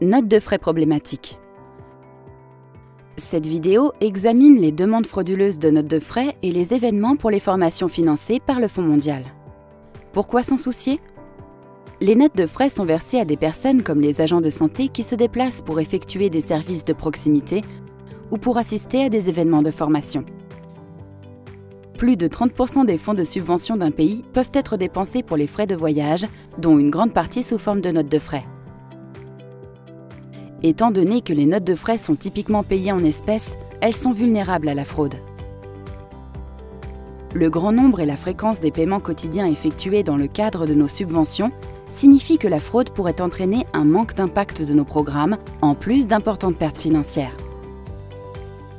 Notes de frais problématiques. Cette vidéo examine les demandes frauduleuses de notes de frais et les événements pour les formations financées par le Fonds mondial. Pourquoi s'en soucier? Les notes de frais sont versées à des personnes comme les agents de santé qui se déplacent pour effectuer des services de proximité ou pour assister à des événements de formation. Plus de 30% des fonds de subvention d'un pays peuvent être dépensés pour les frais de voyage, dont une grande partie sous forme de notes de frais. Étant donné que les notes de frais sont typiquement payées en espèces, elles sont vulnérables à la fraude. Le grand nombre et la fréquence des paiements quotidiens effectués dans le cadre de nos subventions signifie que la fraude pourrait entraîner un manque d'impact de nos programmes, en plus d'importantes pertes financières.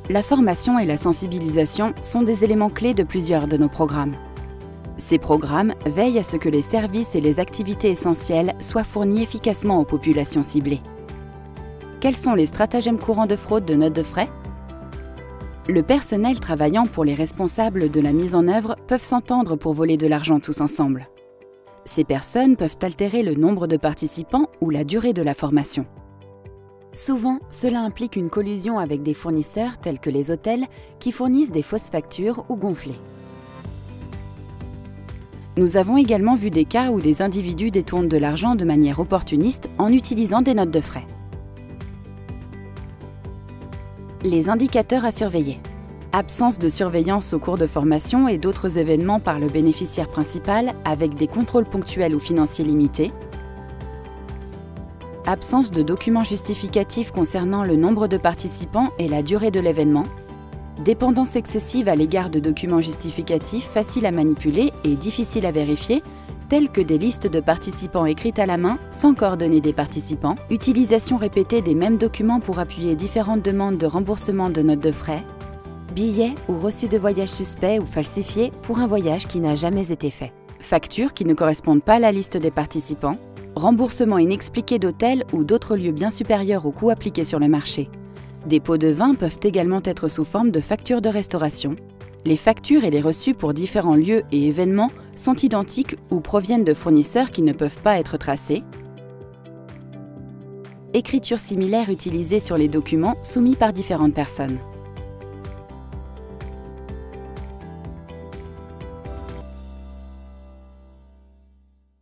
La formation et la sensibilisation sont des éléments clés de plusieurs de nos programmes. Ces programmes veillent à ce que les services et les activités essentielles soient fournis efficacement aux populations ciblées. Quels sont les stratagèmes courants de fraude de notes de frais? Le personnel travaillant pour les responsables de la mise en œuvre peuvent s'entendre pour voler de l'argent tous ensemble. Ces personnes peuvent altérer le nombre de participants ou la durée de la formation. Souvent, cela implique une collusion avec des fournisseurs tels que les hôtels qui fournissent des fausses factures ou gonflées. Nous avons également vu des cas où des individus détournent de l'argent de manière opportuniste en utilisant des notes de frais. Les indicateurs à surveiller. Absence de surveillance au cours de formation et d'autres événements par le bénéficiaire principal avec des contrôles ponctuels ou financiers limités. Absence de documents justificatifs concernant le nombre de participants et la durée de l'événement. Dépendance excessive à l'égard de documents justificatifs faciles à manipuler et difficiles à vérifier, tels que des listes de participants écrites à la main sans coordonnées des participants, utilisation répétée des mêmes documents pour appuyer différentes demandes de remboursement de notes de frais, billets ou reçus de voyage suspects ou falsifiés pour un voyage qui n'a jamais été fait, factures qui ne correspondent pas à la liste des participants, remboursement inexpliqué d'hôtels ou d'autres lieux bien supérieurs aux coûts appliqués sur le marché. Des pots de vin peuvent également être sous forme de factures de restauration. Les factures et les reçus pour différents lieux et événements sont identiques ou proviennent de fournisseurs qui ne peuvent pas être tracés. Écriture similaire utilisée sur les documents soumis par différentes personnes.